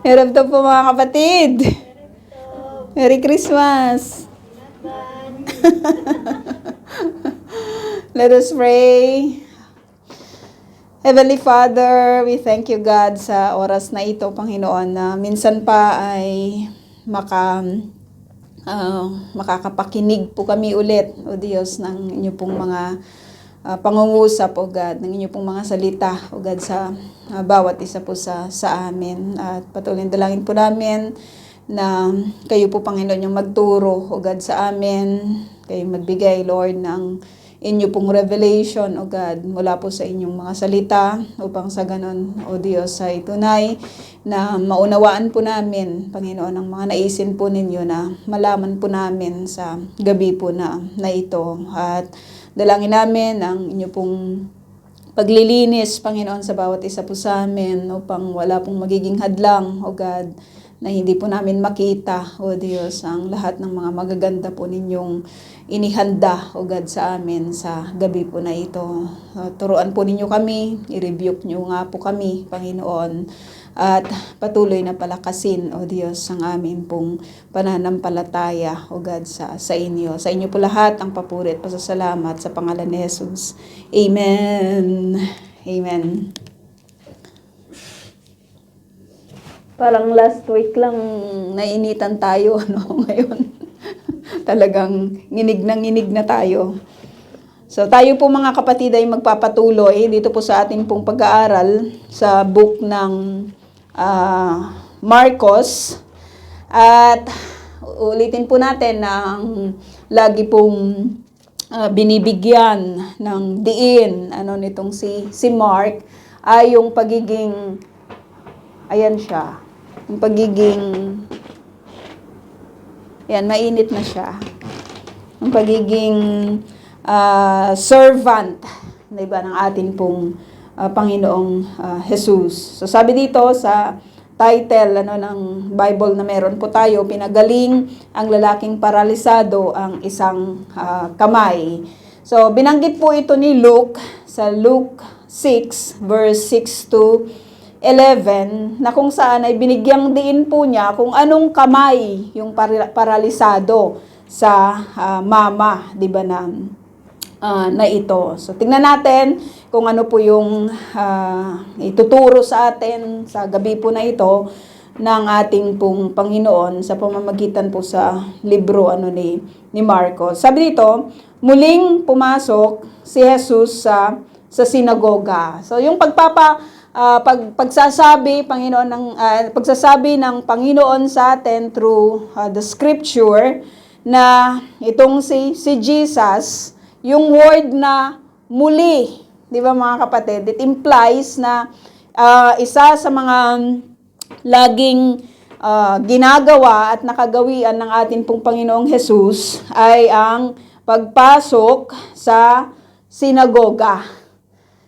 Hirap to po mga kapatid. Merry Christmas. Let us pray. Heavenly Father, we thank you God sa oras na ito, Panginoon, na minsan pa ay makakapakinig po kami ulit, O Diyos, ng inyo pong mga pangungusap, O God, ng inyo pong mga salita, O God, sa bawat isa po sa amin. At patuloy dalangin po namin na kayo po, Panginoon, yung magturo, O God, sa amin. Kayo magbigay, Lord, ng inyo pong revelation, O God, mula po sa inyong mga salita, upang sa ganon, O Diyos, ay tunay na maunawaan po namin, Panginoon, ang mga naisin po ninyo na malaman po namin sa gabi po na ito. At dalangin namin ang inyo pong paglilinis, Panginoon, sa bawat isa po sa amin, upang wala pong magiging hadlang, O God, na hindi po namin makita, O Diyos, ang lahat ng mga magaganda po ninyong inihanda, O God, sa amin sa gabi po na ito. Turuan po ninyo kami, i-rebuke nyo nga po kami, Panginoon, at patuloy na palakasin, O Diyos, ang amin pong pananampalataya, O God, sa inyo. Sa inyo po lahat ang papuri at pasasalamat sa pangalan ni Jesus. Amen. Amen. Parang last week lang nainitan tayo, no? Ngayon, talagang nginig na tayo. So tayo po mga kapatid ay magpapatuloy dito po sa ating pong pag-aaral sa book ng Marcos. At ulitin po natin na ang lagi pong binibigyan ng diin nitong si Mark ay yung pagiging, ayan siya, yung pagiging, yan, mainit na siya, yung pagiging servant, diba, ng ating pong Panginoong Jesus. So sabi dito sa title ng Bible na meron po tayo, pinagaling ang lalaking paralisado ang isang kamay. So binanggit po ito ni Luke sa Luke 6 verse 6 to 11, na kung saan ay binigyang diin po niya kung anong kamay yung paralisado sa mama, di ba, na ito. So tingnan natin kung ano po yung ituturo sa atin sa gabi po na ito ng ating pong Panginoon sa pamamagitan po sa libro ni Marcos. Sabi dito, muling pumasok si Jesus sa sinagoga. So yung pagsasabi ng Panginoon sa atin through the scripture na itong si Jesus, yung word na muli, di ba mga kapatid, it implies na isa sa mga laging ginagawa at nakagawian ng ating pong Panginoong Jesus ay ang pagpasok sa sinagoga.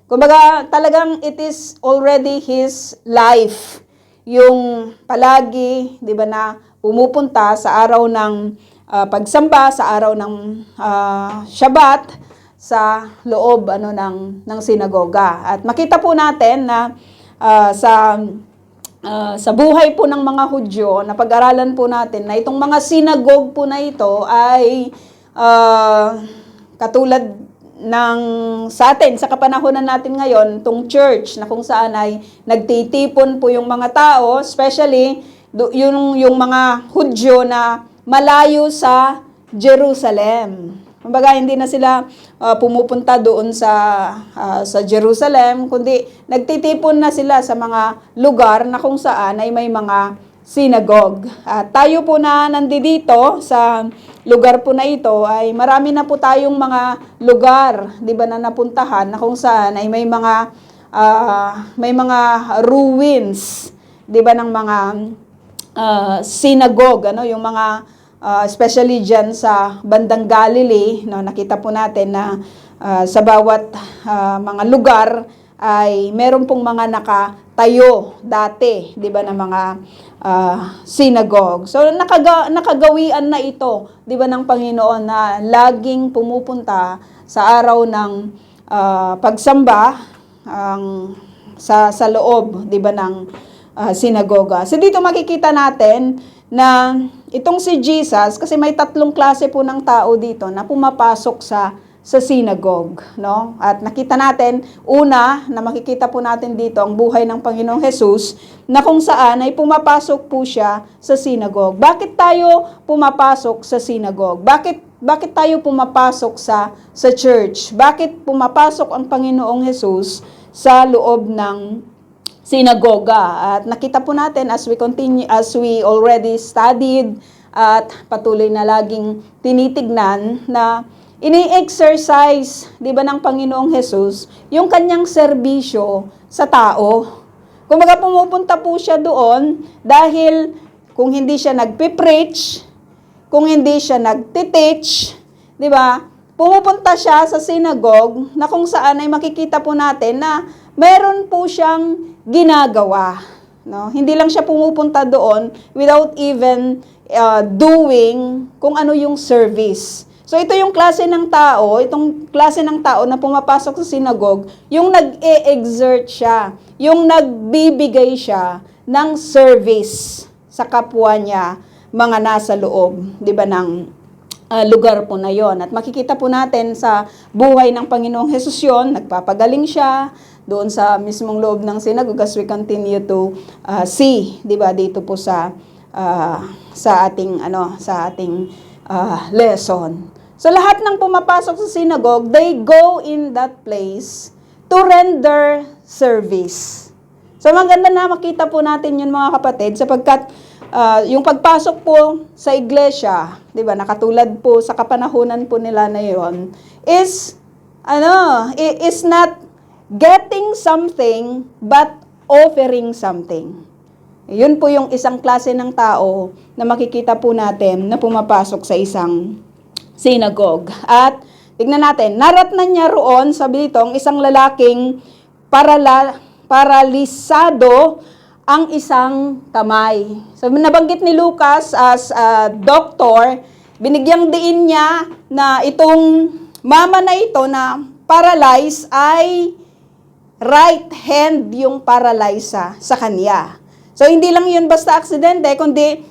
Kumbaga, talagang it is already his life. Yung palagi, di ba, na pumupunta sa araw ng pagsamba, sa araw ng Shabbat, sa loob ng sinagoga. At makita po natin na sa buhay po ng mga Hudyo, na pag-aralan po natin na itong mga sinagog po na ito ay katulad ng sa atin, sa kapanahonan natin ngayon, itong church na kung saan ay nagtitipon po yung mga tao, especially yung mga Hudyo na malayo sa Jerusalem. Kumbaga, hindi na sila pumupunta doon sa Jerusalem, kundi nagtitipon na sila sa mga lugar na kung saan ay may mga synagogue. At tayo po na nandito sa lugar po na ito ay marami na po tayong mga lugar, di ba, na napuntahan na kung saan ay may mga ruins, di ba, ng mga synagogue, yung mga especially diyan sa bandang Galilee, nakita po natin na sa bawat mga lugar ay meron pong mga nakatayo dati, di ba, na mga synagogue. So nakagawian na ito, di ba, ng Panginoon na laging pumupunta sa araw ng pagsamba sa loob, di ba, ng sinagoga. So dito makikita natin na itong si Jesus, kasi may tatlong klase po ng tao dito na pumapasok sa synagogue, no? At nakita natin, una, na makikita po natin dito ang buhay ng Panginoong Jesus, na kung saan ay pumapasok po siya sa synagogue. Bakit tayo pumapasok sa synagogue? Bakit tayo pumapasok sa church? Bakit pumapasok ang Panginoong Jesus sa loob ng sinagoga? At nakita po natin as we already studied at patuloy na laging tinitignan na ini-exercise, di ba, ng Panginoong Jesus yung kanyang serbisyo sa tao. Kumbaga pumupunta po siya doon dahil kung hindi siya nagpe-preach, kung hindi siya nagte-teach, di ba, pumupunta siya sa synagogue na kung saan ay makikita po natin na meron po siyang ginagawa. No? Hindi lang siya pumupunta doon without even doing kung ano yung service. So ito yung klase ng tao, itong klase ng tao na pumapasok sa synagogue, yung nag-e-exert siya, yung nagbibigay siya ng service sa kapwa niya, mga nasa loob, 'di ba, ng lugar po na yon. At makikita po natin sa buhay ng Panginoong Hesus yon, nagpapagaling siya doon sa mismong loob ng synagogue as we continue to see, 'di ba, dito po sa ating lesson. So lahat ng pumapasok sa synagogue, they go in that place to render service. So maganda na makita po natin yun, mga kapatid, sapagkat yung pagpasok po sa iglesia, 'di ba, nakatulad po sa kapanahunan po nila na yon, is not getting something but offering something. Yun po yung isang klase ng tao na makikita po natin na pumapasok sa isang synagogue. At tignan natin, naratnan niya roon, sabi dito, ang isang lalaking paralisado ang isang kamay. So nabanggit ni Lucas as doctor, binigyang diin niya na itong mama na ito na paralyzed ay right hand yung paralyze sa kanya. So hindi lang yun basta aksidente, kundi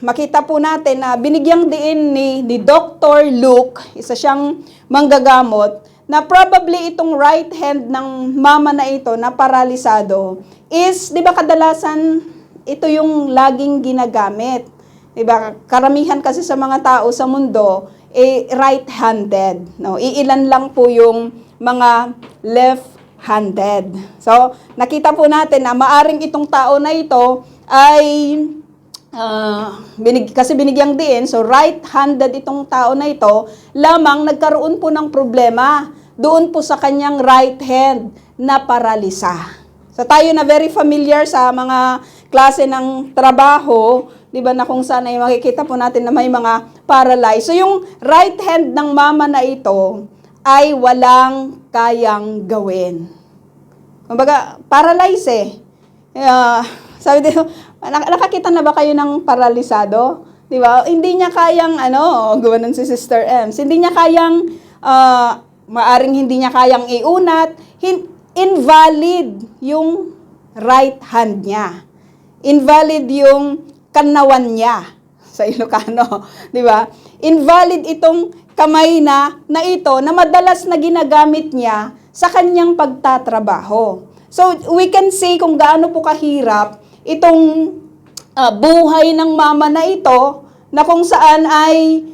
makita po natin na binigyang diin ni Dr. Luke, isa siyang manggagamot, na probably itong right hand ng mama na ito na paralisado is, di ba, kadalasan ito yung laging ginagamit. Di ba? Karamihan kasi sa mga tao sa mundo, right-handed. No? Iilan lang po yung mga left-handed. So, nakita po natin na maaring itong tao na ito ay kasi binigyang diin, so right-handed itong tao na ito, lamang nagkaroon po ng problema doon po sa kanyang right hand na paralisa. So tayo na very familiar sa mga klase ng trabaho, di ba, na kung saan ay makikita po natin na may mga paralyzed. So yung right hand ng mama na ito ay walang kayang gawin. Kumbaga, paralyzed eh. Sabi dito, nakakita na ba kayo ng paralisado? Di ba? Hindi niya kayang, gawanan si Sister Ems, hindi niya kayang, maaring hindi niya kayang iunat, invalid yung right hand niya. Invalid yung kanawan niya sa Ilocano. Di ba? Invalid itong kamay na ito na madalas na ginagamit niya sa kanyang pagtatrabaho. So, we can see kung gaano po kahirap itong buhay ng mama na ito, na kung saan ay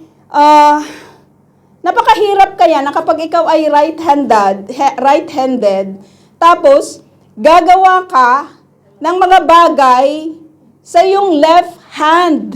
napakahirap kaya na kapag ikaw ay right-handed, tapos gagawa ka ng mga bagay sa iyong left hand.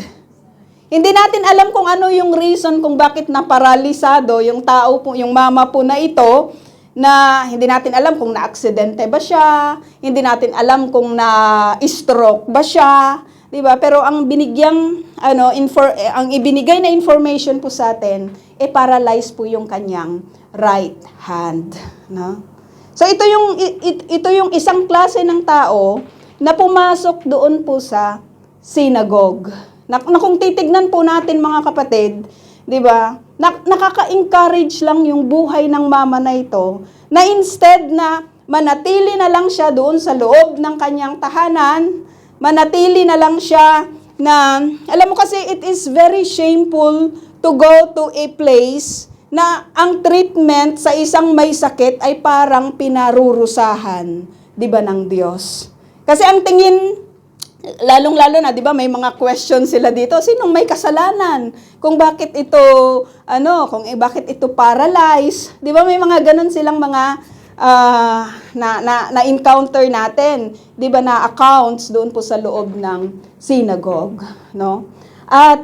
Hindi natin alam kung ano yung reason kung bakit naparalisado yung tao po, yung mama po na ito, na hindi natin alam kung na-aksidente ba siya, hindi natin alam kung na-stroke ba siya, di ba? Pero ang binigyang ang ibinigay na information po sa atin, paralyzed po yung kanyang right hand, no? So ito yung isang klase ng tao na pumasok doon po sa synagogue. Na kung titignan po natin, mga kapatid, di ba? Nakaka-encourage lang yung buhay ng mama na ito, na instead na manatili na lang siya doon sa loob ng kanyang tahanan, manatili na lang siya na, alam mo kasi it is very shameful to go to a place na ang treatment sa isang may sakit ay parang pinarurusahan, di ba, ng Diyos. Kasi ang tingin, lalong-lalo na, di ba, may mga questions sila dito, sinong may kasalanan? Kung bakit ito, bakit ito paralyzed? Di ba, may mga ganun silang mga na-encounter natin, di ba, na accounts doon po sa loob ng synagogue, no? At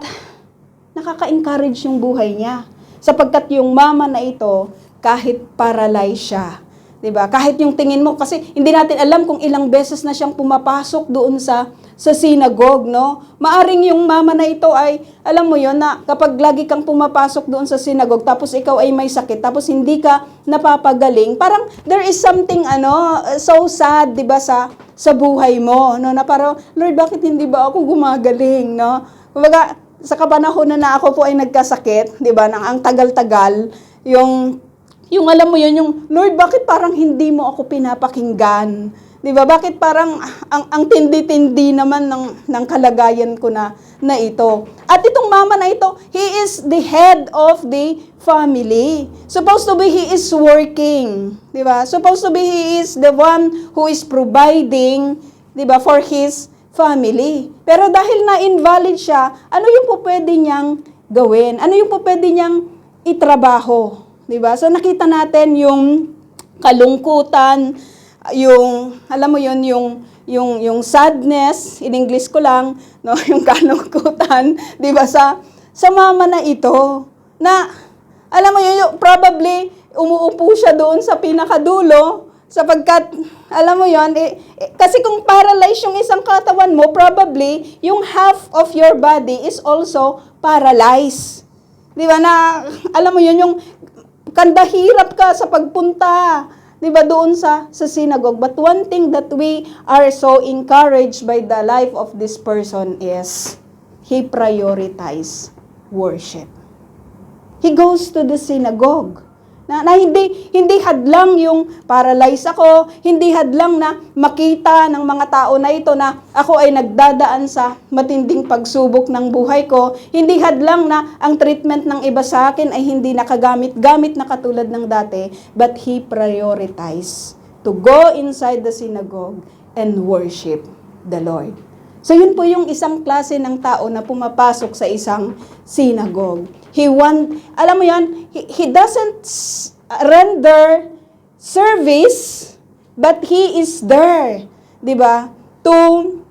nakaka-encourage yung buhay niya. Sapagkat yung mama na ito, kahit paralyzed siya, di ba? Kahit yung tingin mo, kasi hindi natin alam kung ilang beses na siyang pumapasok doon sa synagogue, no? Maaring yung mama na ito ay, alam mo yon na kapag lagi kang pumapasok doon sa synagogue, tapos ikaw ay may sakit, tapos hindi ka napapagaling, parang there is something, so sad, di ba, sa buhay mo, no? Na parang, Lord, bakit hindi ba ako gumagaling, no? Kumbaga, sa kapanahon na ako po ay nagkasakit, di ba, nang ang tagal-tagal, yung alam mo yun, yung, Lord, bakit parang hindi mo ako pinapakinggan? Di ba? Bakit parang ang tindi-tindi naman ng kalagayan ko na ito. At itong mama na ito, he is the head of the family. Supposed to be he is working. Di ba? Supposed to be he is the one who is providing, di ba, for his family. Pero dahil na-invalid siya, ano yung po pwede niyang gawin? Ano yung po pwede niyang itrabaho? Di ba? So nakita natin yung kalungkutan, yung, alam mo yun, yung sadness, in English ko lang, no, yung kalungkutan, di ba, sa mama na ito, na, alam mo yun, probably, umuupo siya doon sa pinakadulo, sapagkat, alam mo yun, kasi kung paralyzed yung isang katawan mo, probably, yung half of your body is also paralyzed. Di ba, na, alam mo yun, yung, kandahirap ka sa pagpunta, di ba, doon sa synagogue. But one thing that we are so encouraged by the life of this person is, he prioritized worship. He goes to the synagogue. Na hindi hadlang yung paralyzed ako, hindi hadlang na makita ng mga tao na ito na ako ay nagdadaan sa matinding pagsubok ng buhay ko, hindi hadlang na ang treatment ng iba sa akin ay hindi nakagamit-gamit na katulad ng dati, but he prioritized to go inside the synagogue and worship the Lord. So yun po yung isang klase ng tao na pumapasok sa isang synagogue. Alam mo yan, he doesn't render service, but he is there, di ba? To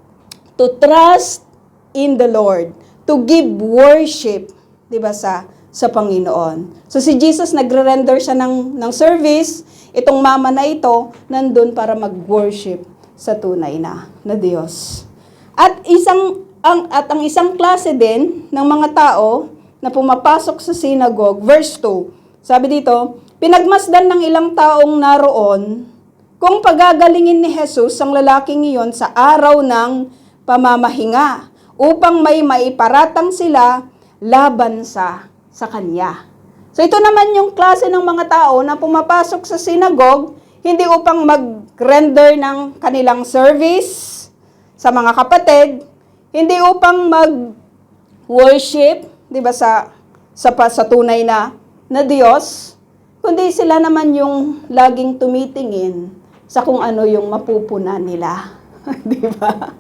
trust in the Lord, to give worship, di ba, sa Panginoon. So si Jesus nagre-render siya ng service, itong mama na ito nandun para mag-worship sa tunay na Diyos. At ang isang klase din ng mga tao na pumapasok sa synagogue, verse 2, sabi dito, pinagmasdan ng ilang taong naroon kung pagagalingin ni Jesus ang lalaking iyon sa araw ng pamamahinga upang may maiparatang sila laban sa kanya. So ito naman yung klase ng mga tao na pumapasok sa synagogue, hindi upang mag-render ng kanilang service sa mga kapatid, hindi upang mag-worship, di ba, sa tunay na Diyos, kundi sila naman yung laging tumitingin sa kung ano yung mapupunan nila. Di ba?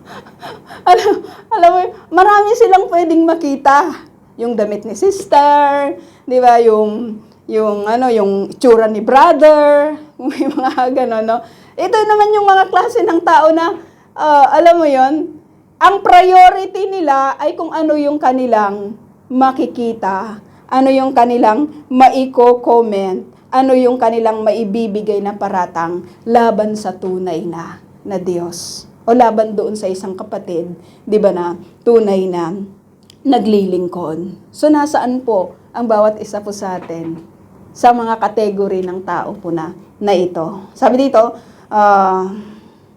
Alam mo, marami silang pwedeng makita. Yung damit ni sister, di ba? Yung itsura ni brother, may mga gano'n, no? Ito naman yung mga klase ng tao na, alam mo yon, ang priority nila ay kung ano yung kanilang makikita, ano yung kanilang maiko-comment, ano yung kanilang maibibigay na paratang laban sa tunay na Diyos. O laban doon sa isang kapatid, di ba, na tunay na naglilingkod. So nasaan po ang bawat isa po sa atin sa mga kategory ng tao po na ito. Sabi dito,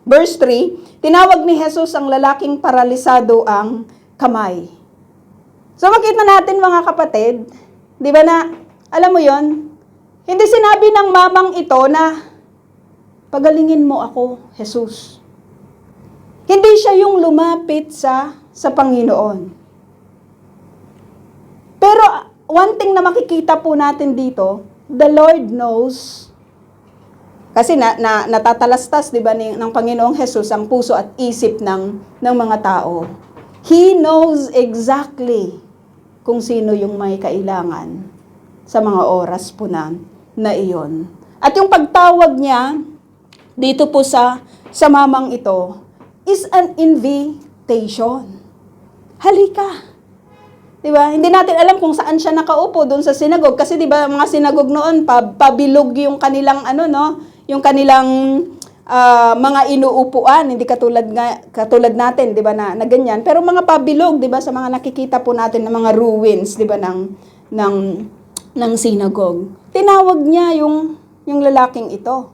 verse 3, tinawag ni Jesus ang lalaking paralisado ang kamay. So makita natin mga kapatid, di ba, na, alam mo yon, hindi sinabi ng mamang ito na pagalingin mo ako, Jesus. Hindi siya yung lumapit sa Panginoon. Pero one thing na makikita po natin dito, the Lord knows, kasi natatalastas, di ba, ng Panginoong Jesus ang puso at isip ng mga tao. He knows exactly kung sino yung may kailangan sa mga oras po na iyon. At yung pagtawag niya dito po sa mamang ito is an invitation. Halika. 'Di ba? Hindi natin alam kung saan siya nakaupo doon sa sinagog kasi 'di ba mga sinagog noon pabilog yung kanilang yung kanilang mga inuupuan, hindi katulad natin, 'di ba na ganyan. Pero mga pabilog, 'di ba, sa mga nakikita po natin ng mga ruins, 'di ba, ng sinagog. Tinawag niya yung lalaking ito.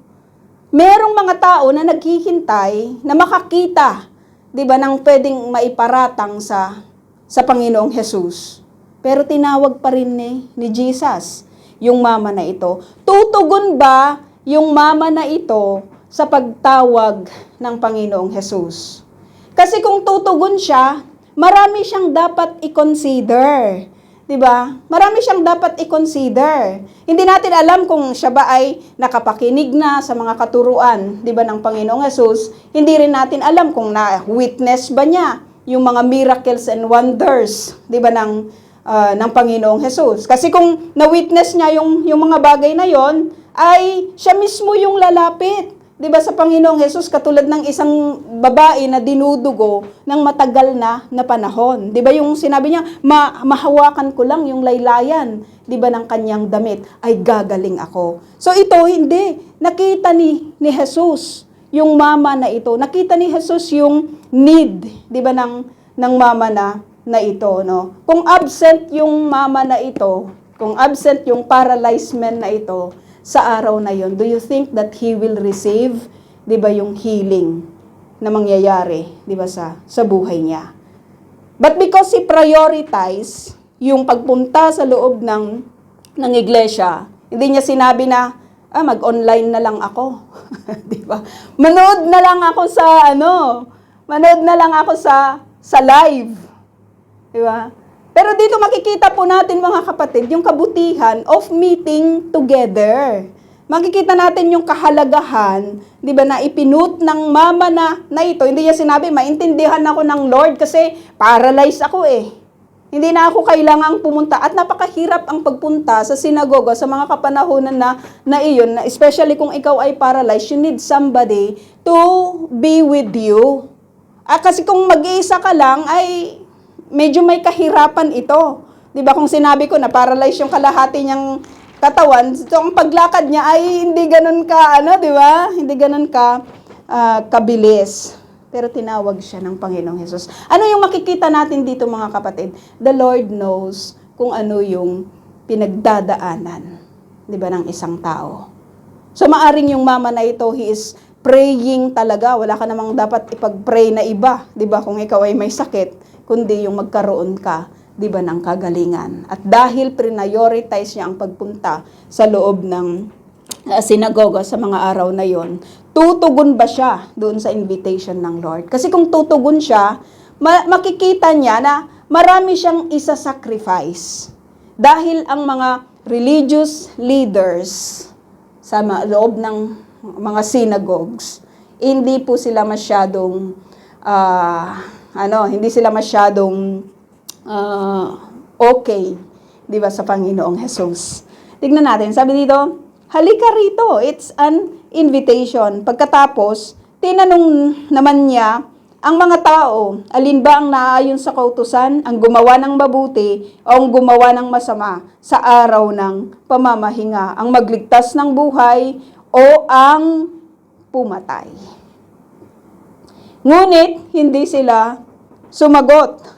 Merong mga tao na naghihintay na makakita, 'di ba, ng pwedeng maiparatang sa Panginoong Jesus. Pero tinawag pa rin ni Jesus yung mama na ito. Tutugon ba yung mama na ito sa pagtawag ng Panginoong Jesus? Kasi kung tutugon siya, marami siyang dapat i-consider. 'Di ba? Marami siyang dapat i-consider. Hindi natin alam kung siya ba ay nakapakinig na sa mga katuruan, 'di ba, ng Panginoong Jesus. Hindi rin natin alam kung na-witness ba niya yung mga miracles and wonders, 'di ba, ng Panginoong Jesus. Kasi kung na-witness niya yung mga bagay na yon, ay siya mismo yung lalapit, 'di ba, sa Panginoong Jesus, katulad ng isang babae na dinudugo ng matagal na panahon. 'Di ba yung sinabi niya, mahawakan ko lang yung laylayan, 'di ba, ng kanyang damit, ay gagaling ako. So ito hindi nakita ni Jesus yung mama na ito. Nakita ni Jesus yung need, 'di ba, ng mama na ito, no? Kung absent yung mama na ito, kung absent yung paralyzed man na ito sa araw na yon, do you think that he will receive, 'di ba, yung healing na mangyayari, 'di ba, sa buhay niya? But because he prioritize yung pagpunta sa loob ng iglesia, hindi niya sinabi na mag-online na lang ako. 'Di ba? Manood na lang ako sa live. 'Di ba? Pero dito makikita po natin, mga kapatid, yung kabutihan of meeting together. Makikita natin yung kahalagahan, 'di ba, na ipinut ng mama na ito. Hindi niya sinabi, maintindihan ako ng Lord kasi paralyzed ako eh. Hindi na ako kailangang pumunta. At napakahirap ang pagpunta sa sinagoga sa mga kapanahonan na iyon, especially kung ikaw ay paralyzed, you need somebody to be with you. Kasi kung mag-iisa ka lang, ay medyo may kahirapan ito. 'Di ba, kung sinabi ko na paralyzed yung kalahati niyang katawan, so ang paglakad niya ay hindi ganoon ka, 'di ba? Hindi ganoon ka kabilis. Pero tinawag siya ng Panginoong Jesus. Ano yung makikita natin dito, mga kapatid? The Lord knows kung ano yung pinagdadaanan, 'di ba, ng isang tao. So maaring yung mama na ito, he is praying talaga. Wala ka namang dapat ipag-pray na iba, 'di ba, kung ikaw ay may sakit, kundi yung magkaroon ka, 'di ba, ng kagalingan. At dahil prioritize niya ang pagpunta sa loob ng sinagoga sa mga araw na yon, tutugon ba siya doon sa invitation ng Lord? Kasi kung tutugon siya, makikita niya na marami siyang isa-sacrifice. Dahil ang mga religious leaders sa loob ng mga synagogues, hindi po sila masyadong hindi sila masyadong okay, 'di ba, sa Panginoong Jesus. Tignan natin, sabi dito, halika rito, it's an invitation. Pagkatapos, tinanong naman niya ang mga tao, alin ba ang naayon sa kautusan, ang gumawa ng mabuti o ang gumawa ng masama sa araw ng pamamahinga, ang magligtas ng buhay o ang pumatay. Ngunit, hindi sila sumagot.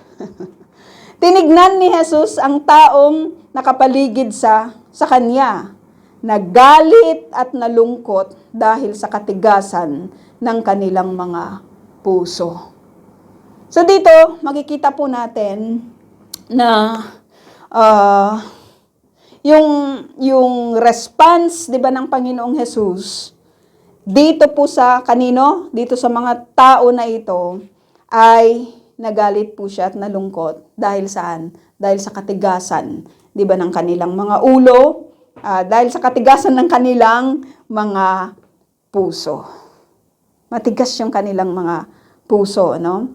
Tinignan ni Jesus ang taong nakapaligid sa kanya, nagalit at nalungkot dahil sa katigasan ng kanilang mga puso. So dito, makikita po natin na yung response, 'di ba, ng Panginoong Jesus dito po sa kanino, dito sa mga tao na ito, ay nagalit po siya at nalungkot. Dahil saan? Dahil sa katigasan, di ba, ng kanilang mga ulo, dahil sa katigasan ng kanilang mga puso. Matigas yung kanilang mga puso, no?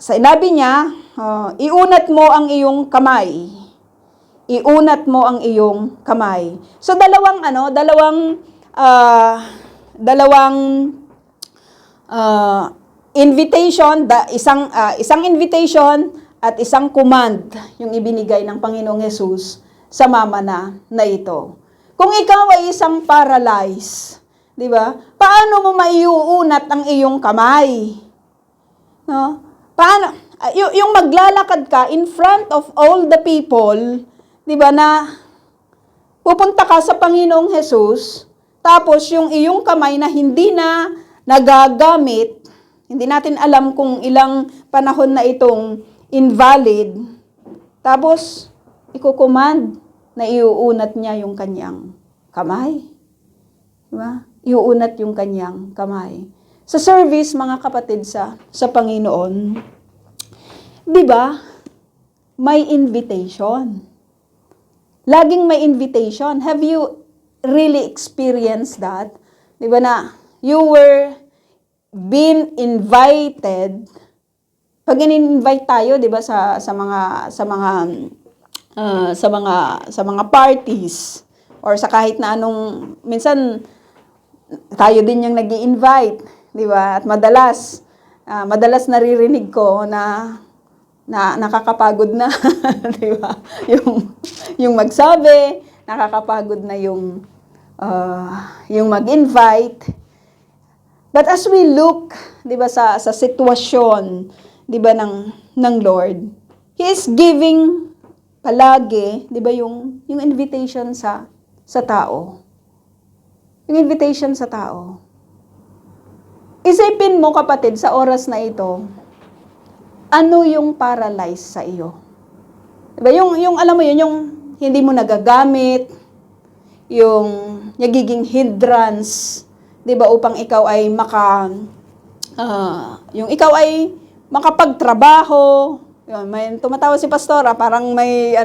Sinabi niya, iunat mo ang iyong kamay. Iunat mo ang iyong kamay. So dalawang invitation, isang invitation at isang command yung ibinigay ng Panginoong Hesus sa mama na ito. Kung ikaw ay isang paralyzed, di ba? Paano mo maiuunat ang iyong kamay? No? Paano yung maglalakad ka in front of all the people, di ba, na pupunta ka sa Panginoong Hesus, tapos yung iyong kamay na hindi na nagagamit, hindi natin alam kung ilang panahon na itong invalid, tapos ikukumand na iuunat niya yung kanyang kamay. Diba? Iuunat yung kanyang kamay. Sa service, mga kapatid sa Panginoon, di ba, may invitation. Laging may invitation. Have you really experienced that? Di ba na you were being invited? Pag in-invite tayo, di ba, sa mga parties or sa kahit na anong, minsan tayo din yung nag-i-invite, di ba? At madalas naririnig ko na nakakapagod na, di ba? Yung magsabi, nakakapagod na yung mag-invite. But as we look, di ba, sa sitwasyon, di ba, ng Lord, He is giving palagi, di ba, yung invitation sa tao. Yung invitation sa tao. Isipin mo, kapatid, sa oras na ito, ano yung paralyzed sa iyo? Diba? Yung alam mo yun, yung hindi mo nagagamit, yung nagiging hindrance, diba, upang ikaw ay yung ikaw ay makapagtrabaho. Yun, may tumatawa si Pastora, parang may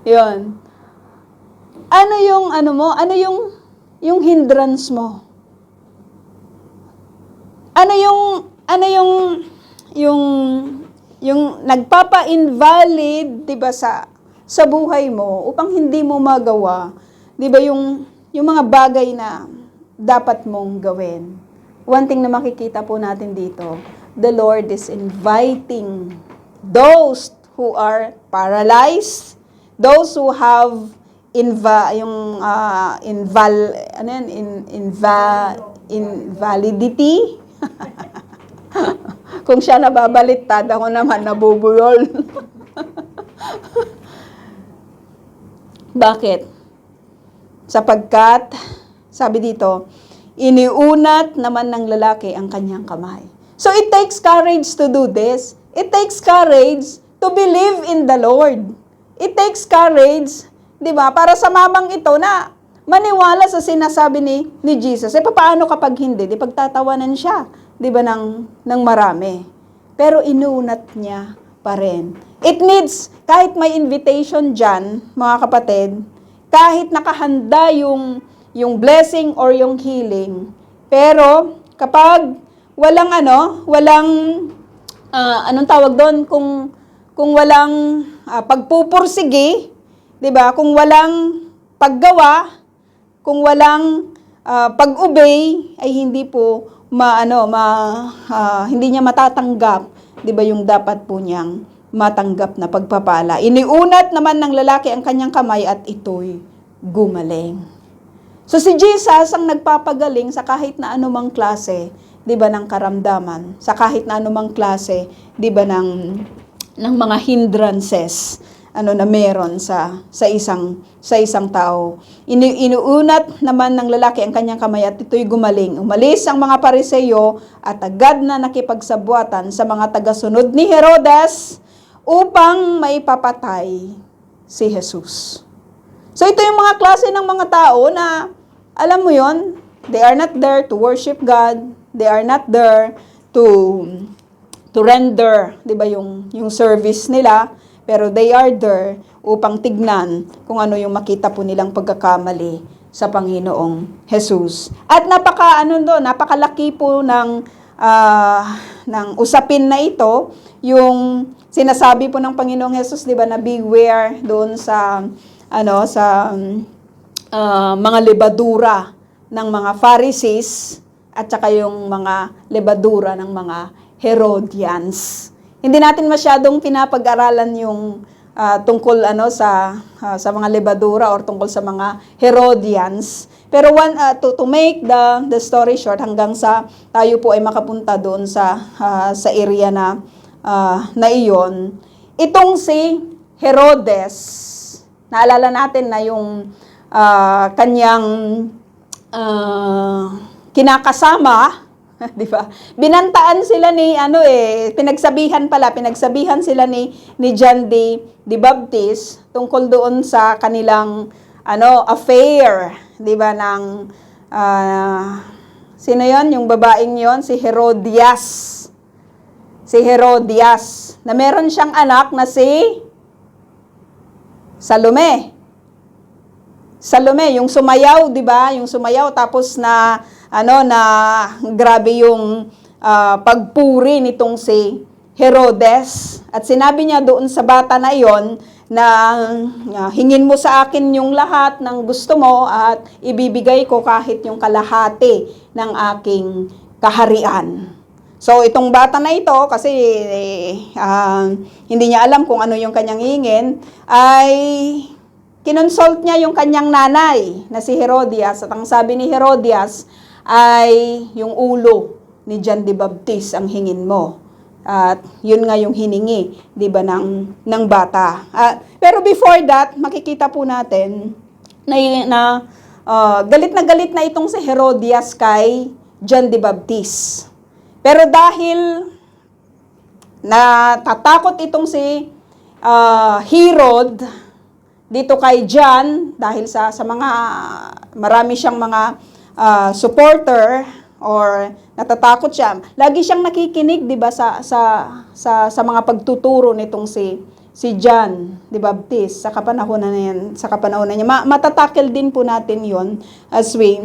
yun. Ano yung ano yung hindrance mo? Ano yung nagpapa-invalid, 'di ba, sa buhay mo upang hindi mo magawa, 'di ba, yung mga bagay na dapat mong gawin. One thing na makikita po natin dito, the Lord is inviting those who are paralyzed, those who have invalidity. Kung siya nababaliktad, ako naman nabubulol. Bakit? Sapagkat, sabi dito, iniunat naman ng lalaki ang kanyang kamay. So it takes courage to do this. It takes courage to believe in the Lord. It takes courage, di ba, para sa mamang ito na maniwala sa sinasabi ni Jesus. Paano kapag hindi? Di pagtatawanan siya, di ba, ng marami. Pero inuunat niya pa rin. It needs, kahit may invitation dyan, mga kapatid, kahit nakahanda yung blessing or yung healing, pero kapag anong tawag doon, kung walang pagpupursige, 'di ba? Kung walang paggawa, kung walang pag-obey, ay hindi po hindi niya matatanggap, 'di ba, yung dapat po niyang matanggap na pagpapala. Iniunat naman ng lalaki ang kanyang kamay at ito'y gumaling. So si Jesus ang nagpapagaling sa kahit na anumang klase, 'di ba, ng karamdaman, sa kahit na anumang klase, 'di ba, ng mga hindrances na meron sa isang tao. Inuunat naman ng lalaki ang kanyang kamay at ito'y gumaling. Umalis ang mga Pariseo at agad na nakipagsabuatan sa mga tagasunod ni Herodes upang maipapatay si Jesus. So ito yung mga klase ng mga tao na, alam mo yon, they are not there to worship God, they are not there to render, 'di ba, yung service nila, pero they are there upang tignan kung ano yung makita po nilang pagkakamali sa Panginoong Jesus. At napakalaki po ng usapin na ito, yung sinasabi po ng Panginoong Jesus, 'di ba, na beware doon sa mga lebadura ng mga Pharisees at saka yung mga lebadura ng mga Herodians. Hindi natin masyadong pinapag-aralan yung tungkol sa mga lebadura or tungkol sa mga Herodians. Pero to make the story short, hanggang sa tayo po ay makapunta doon sa area na iyon, itong si Herodes, naalala natin na yung kanyang kinakasama, di ba? Binantaan sila pinagsabihan sila ni John the Baptist tungkol doon sa kanilang affair, di ba, ng sino 'yon? Yung babaeng 'yon, si Herodias. Si Herodias, na meron siyang anak na si Salome. Salome, yung sumayaw, 'di ba? Yung sumayaw tapos na grabe yung pagpuri nitong si Herodes. At sinabi niya doon sa bata na 'yon na hingin mo sa akin yung lahat ng gusto mo at ibibigay ko kahit yung kalahati ng aking kaharian. So, itong bata na ito, kasi hindi niya alam kung ano yung kanyang hingin, ay kinonsult niya yung kanyang nanay na si Herodias. At ang sabi ni Herodias ay yung ulo ni John the Baptist ang hingin mo. At yun nga yung hiningi, di ba, ng bata. Pero before that, makikita po natin na galit na itong si Herodias kay John the Baptist. Pero dahil natatakot itong si Herod dito kay John, dahil sa mga marami siyang mga supporter, or natatakot siya, lagi siyang nakikinig, 'di ba, sa mga pagtuturo nitong si John the Baptist sa kapanahon na niya. Matatakel din po natin 'yon as we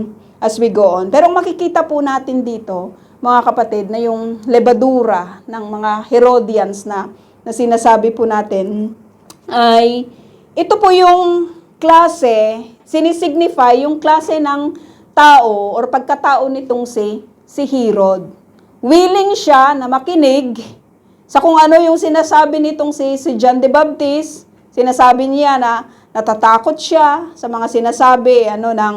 go on. Pero makikita po natin dito, mga kapatid, na yung lebadura ng mga Herodians na sinasabi po natin ay ito po yung klase, sinisignify yung klase ng tao or pagkatao nitong si Herod. Willing siya na makinig sa kung ano yung sinasabi nitong si John the Baptist. Sinasabi niya na natatakot siya sa mga sinasabi ng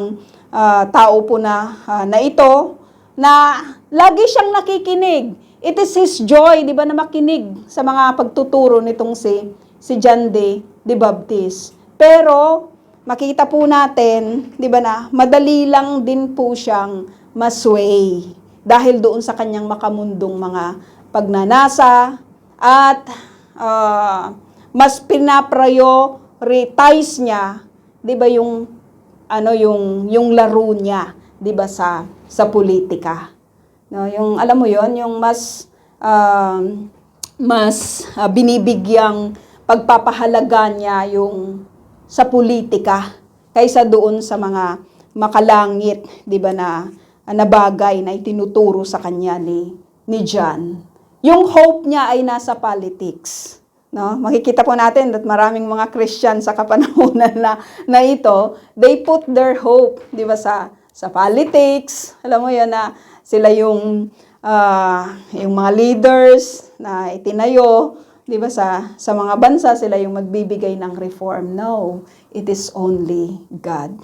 tao po na ito, na lagi siyang nakikinig. It is his joy, di ba, na makinig sa mga pagtuturo nitong si John the Baptist. Pero makita po natin, di ba, na madali lang din po siyang masway dahil doon sa kanyang makamundong mga pagnanasa at mas pinaprioritize niya, di ba, yung laro niya, di ba, sa politika. No, yung alam mo yon, yung mas binibigyang pagpapahalaga niya yung sa politika kaysa doon sa mga makalangit, 'di ba, na bagay na itinuturo sa kanya ni John. Yung hope niya ay nasa politics, no? Makikita po natin at maraming mga Christian sa kapanahunan na ito, they put their hope, 'di ba, sa politics. Alam mo 'yan, na sila yung mga leaders na itinayo, 'di ba, sa mga bansa, sila yung magbibigay ng reform. No, it is only God.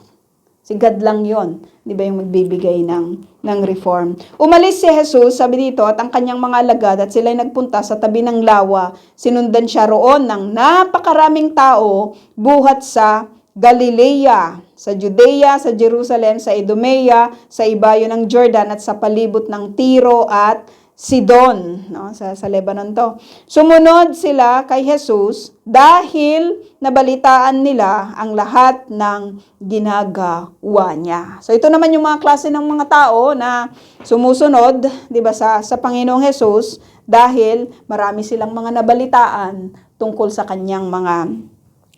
Si God lang 'yon, 'di ba, yung magbibigay ng reform. Umalis si Jesus, sabi dito, at ang kanyang mga alagad, at sila'y nagpunta sa tabi ng lawa. Sinundan siya roon ng napakaraming tao buhat sa Galilea, sa Judea, sa Jerusalem, sa Idumea, sa ibayo ng Jordan at sa palibot ng Tiro at Sidon, no? Sa Lebanon to. Sumunod sila kay Jesus dahil nabalitaan nila ang lahat ng ginagawa niya. So ito naman yung mga klase ng mga tao na sumusunod, 'di ba, sa Panginoong Jesus dahil marami silang mga nabalitaan tungkol sa kanyang mga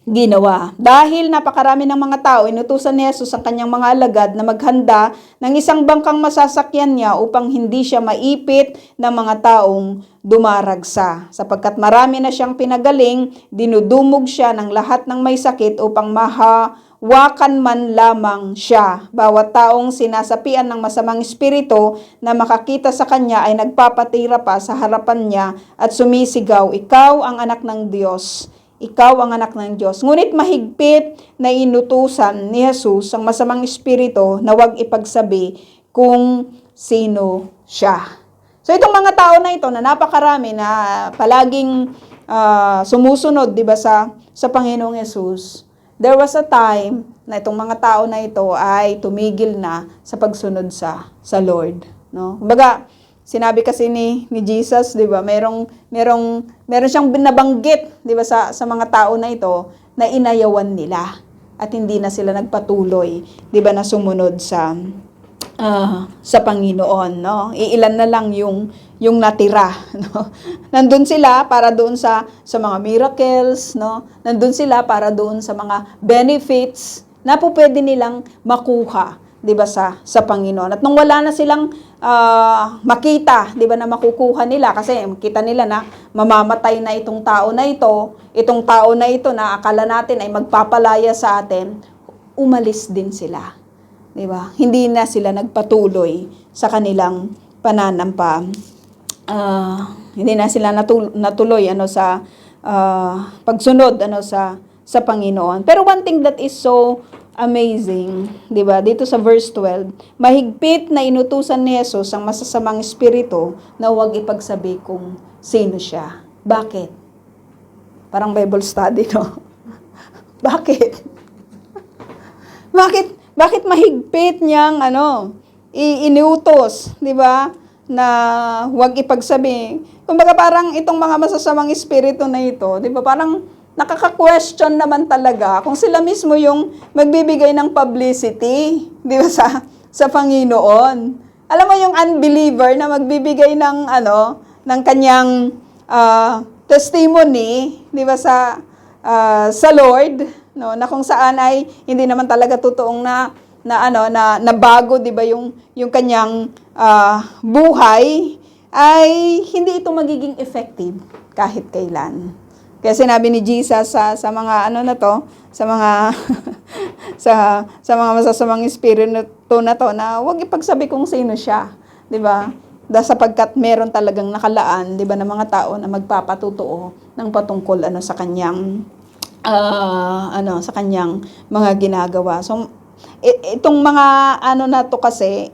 ginawa. Dahil napakarami ng mga tao, inutusan ni Jesus ang kanyang mga alagad na maghanda ng isang bangkang masasakyan niya upang hindi siya maipit ng mga taong dumaragsa. Sapagkat marami na siyang pinagaling, dinudumog siya ng lahat ng may sakit upang mahawakan man lamang siya. Bawat taong sinasapian ng masamang espiritu na makakita sa kanya ay nagpapatira pa sa harapan niya at sumisigaw, "Ikaw ang anak ng Diyos." Ikaw ang anak ng Diyos. Ngunit mahigpit na inutusan ni Jesus ang masamang espiritu na huwag ipagsabi kung sino siya. So itong mga tao na ito na napakarami na palaging sumusunod, 'di ba, sa Panginoong Jesus. There was a time na itong mga tao na ito ay tumigil na sa pagsunod sa Lord, no? Kumbaga, sinabi kasi ni Jesus, 'di ba? Merong siyang binabanggit, 'di ba, sa mga tao na ito na inayawan nila at hindi na sila nagpatuloy, 'di ba, na sumunod sa Panginoon, no? Iilan na lang yung natira, no? Nandun sila para doon sa mga miracles, no? Nandun sila para doon sa mga benefits na po pwede nilang makuha, 'di ba, sa Panginoon. At nung wala na silang makita, 'di ba, na makukuha nila kasi makita nila na mamamatay na itong tao na ito na akala natin ay magpapalaya sa atin, umalis din sila. 'Di ba? Hindi na sila nagpatuloy sa kanilang hindi na sila natuloy sa pagsunod sa Panginoon. Pero one thing that is so amazing, 'di ba? Dito sa verse 12, mahigpit na inutusan ni Jesus ang masasamang espiritu na huwag ipagsabi kung sino siya. Bakit? Parang Bible study, no? Bakit? Bakit mahigpit niyang iniutos, 'di ba? Na huwag ipagsabi. Kumbaga parang itong mga masasamang espiritu na ito, 'di ba? Parang nakaka-question naman talaga kung sila mismo yung magbibigay ng publicity, 'di ba, sa Panginoon. Alam mo yung unbeliever na magbibigay ng kanyang testimony, 'di ba, sa Lord, no, na kung saan ay hindi naman talaga totoong na bago, 'di ba, yung kanyang buhay, ay hindi ito magiging effective kahit kailan. Kaya sinabi ni Jesus sa mga sa mga sa mga masasamang espiritu na to na huwag ipagsabi kung sino siya, 'di ba? Sapagkat meron talagang nakalaan, 'di ba, ng mga tao na magpapatutuo ng patungkol sa kanyang sa kanyang mga ginagawa. So itong mga na to kasi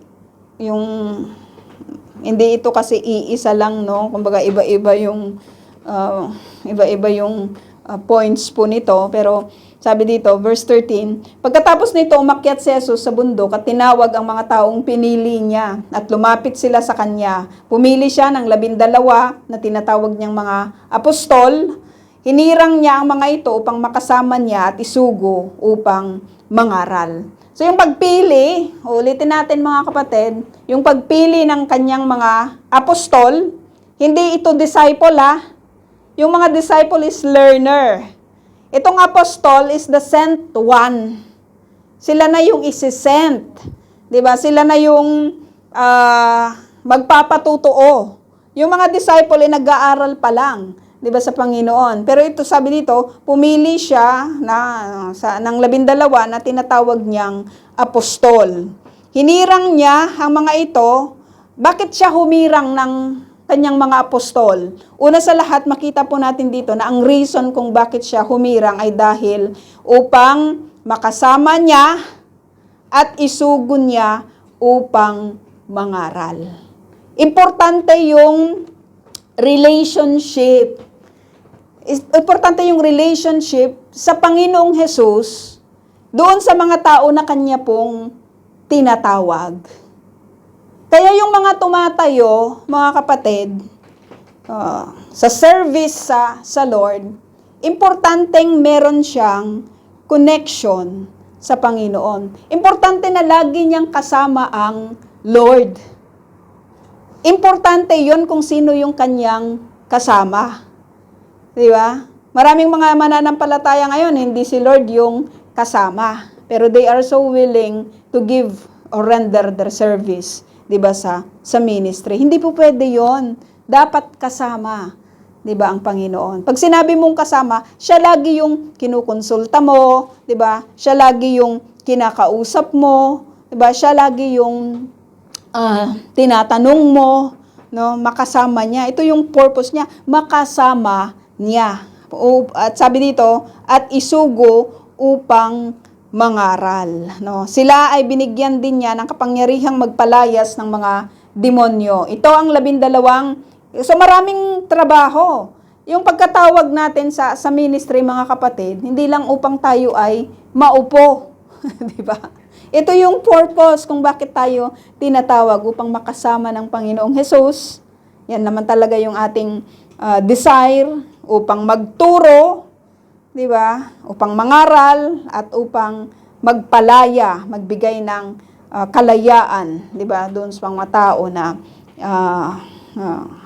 hindi ito kasi iisa lang, no? Kumbaga iba-iba yung points po nito, pero sabi dito, verse 13, pagkatapos nito, umakyat si Jesus sa bundok at tinawag ang mga taong pinili niya at lumapit sila sa kanya. Pumili siya ng 12 na tinatawag niyang mga apostol. Hinirang niya ang mga ito upang makasama niya at isugo upang mangaral. So yung pagpili, ulitin natin mga kapatid, yung pagpili ng kanyang mga apostol, hindi ito disciple, Yung mga disciple is learner. Itong apostol is the sent one. Sila na yung isi-sent. 'Di ba? Sila na yung magpapatutuo. Yung mga disciple ay nag-aaral pa lang, 'di ba, sa Panginoon. Pero ito, sabi dito, pumili siya ng 12 na tinatawag niyang apostol. Hinirang niya ang mga ito. Bakit siya humirang ng kanyang mga apostol? Una sa lahat, makita po natin dito na ang reason kung bakit siya humirang ay dahil upang makasama niya at isugon niya upang mangaral. Importante yung relationship. Importante yung relationship sa Panginoong Jesus doon sa mga tao na kanya pong tinatawag. Kaya yung mga tumatayo, mga kapatid, sa service sa Lord, importanteng meron siyang connection sa Panginoon. Importante na lagi niyang kasama ang Lord. Importante yon kung sino yung kanyang kasama. Di ba? Maraming mga mananampalataya ngayon, hindi si Lord yung kasama. Pero they are so willing to give or render their service, di ba, sa ministry. Hindi po pwede yon. Dapat kasama, di ba, ang Panginoon. Pag sinabi mong kasama, siya lagi yung kinukonsulta mo, di ba? Siya lagi yung kinakausap mo, di ba? Siya lagi yung tinatanong mo, no? Makasama niya. Ito yung purpose niya, makasama niya. At sabi dito, at isugo upang mangaral. No? Sila ay binigyan din niya ng kapangyarihang magpalayas ng mga demonyo. Ito ang 12. So maraming trabaho. Yung pagkatawag natin sa ministry, mga kapatid, hindi lang upang tayo ay maupo. Di ba? Ito yung purpose kung bakit tayo tinatawag upang makasama ng Panginoong Hesus. Yan naman talaga yung ating desire upang magturo, di ba? Upang mangaral at upang magpalaya, magbigay ng kalayaan, di ba? Doon sa mga tao na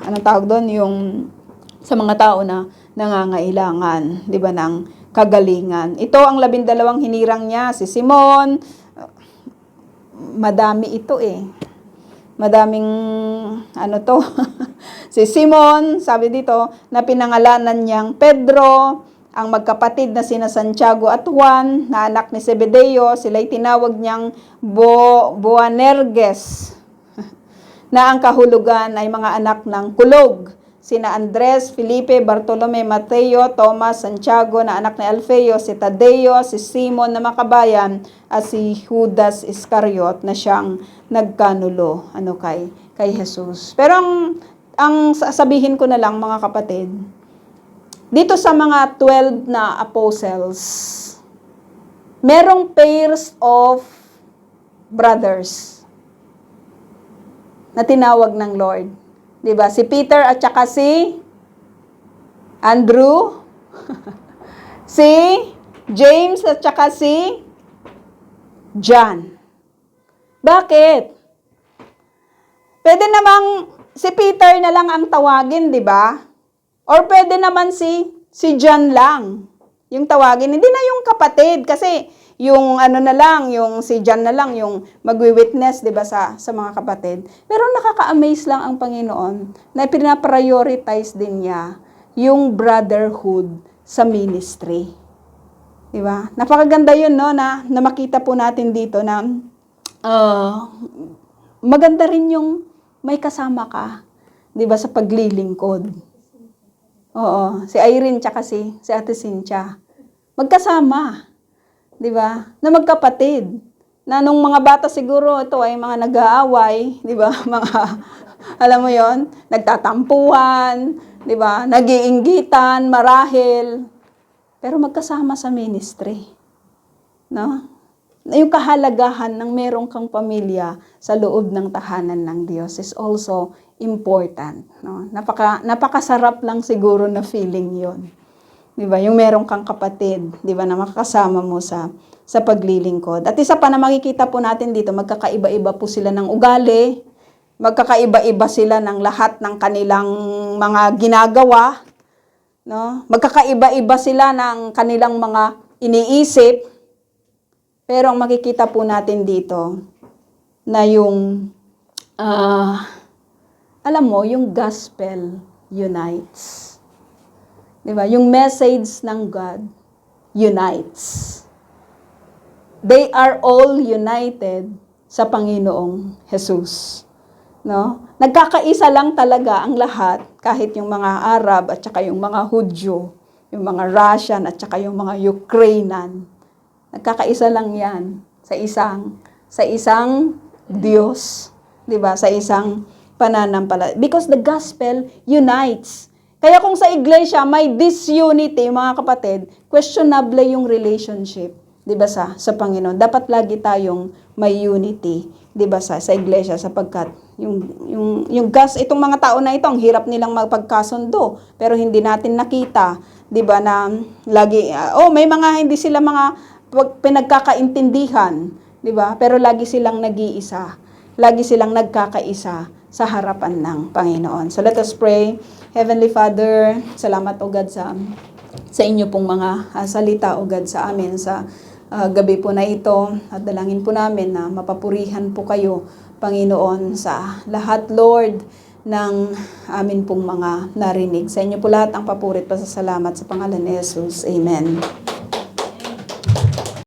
anong tawag doon? Yung sa mga tao na nangangailangan, di ba, ng kagalingan. Ito ang 12 hinirang niya, si Simon. Madami ito madaming si Simon, sabi dito, na pinangalanan niyang Pedro, ang magkapatid na sina Santiago at Juan, na anak ni Zebedeo, sila'y tinawag niyang Boanerges, na ang kahulugan ay mga anak ng kulog, sina Andres, Felipe, Bartolome, Mateo, Thomas, Santiago na anak ni Alfeo, si Tadeo, si Simon na makabayan, at si Judas Iscariot na siyang nagkanulo kay Jesus. Pero ang sasabihin ko na lang, mga kapatid, dito sa mga 12 na apostles, merong pairs of brothers na tinawag ng Lord. Diba? Si Peter at saka si Andrew, si James at saka si John. Bakit? Pwede namang si Peter na lang ang tawagin, di ba? Or pwede naman si John lang yung tawagin. Hindi na yung kapatid kasi yung yung si John na lang yung magwi-witness, 'di ba, sa mga kapatid. Pero nakaka-amaze lang ang Panginoon na pina-prioritize din niya yung brotherhood sa ministry. 'Di ba? Napakaganda 'yun, no, na makita po natin dito na maganda rin yung may kasama ka, 'di ba, sa paglilingkod. Oo, si Irene tsaka si Ate Cynthia. Magkasama. 'Di ba? Na magkapatid. Na nung mga bata siguro ito ay mga nag-aaway, 'di ba? Mga alam mo 'yon, nagtatampuhan, 'di ba? Nag-iinggitan, marahil. Pero magkasama sa ministry. No? Yung kahalagahan ng merong kang pamilya sa loob ng tahanan ng Diyos is also important, no? Napakasarap lang siguro na feeling 'yon. 'Di ba? Yung merong kang kapatid, 'di ba, na makakasama mo sa paglilingkod. At isa pa na makikita po natin dito, magkakaiba-iba po sila ng ugali, magkakaiba-iba sila ng lahat ng kanilang mga ginagawa, no? Magkakaiba-iba sila ng kanilang mga iniisip. Pero ang makikita po natin dito na yung alam mo, yung gospel unites. Diba? Yung message ng God unites. They are all united sa Panginoong Jesus. No? Nagkakaisa lang talaga ang lahat, kahit yung mga Arab at saka yung mga Hudyo, yung mga Russian at saka yung mga Ukrainian. Nagkakaisa lang yan sa isang Diyos, 'di ba? Sa isang pananampalataya. Because the gospel unites. Kaya kung sa iglesia may disunity, mga kapatid, questionable yung relationship, 'di ba, sa Panginoon. Dapat lagi tayong may unity, 'di ba, sa iglesia, sapagkat yung gas, itong mga tao na ito, ang hirap nilang magpagkasundo, pero hindi natin nakita, 'di ba, na lagi may mga hindi sila mga pinagkakaintindihan, 'di ba? Pero lagi silang nag-iisa. Lagi silang nagkakaisa sa harapan ng Panginoon. So let us pray. Heavenly Father, salamat o God sa inyo pong mga salita o God sa amin sa gabi po na ito. At dalangin po namin na mapapurihan po kayo, Panginoon, sa lahat, Lord, ng amin pong mga narinig. Sa inyo po lahat ang papurit, pasasalamat sa pangalan ni Jesus. Amen.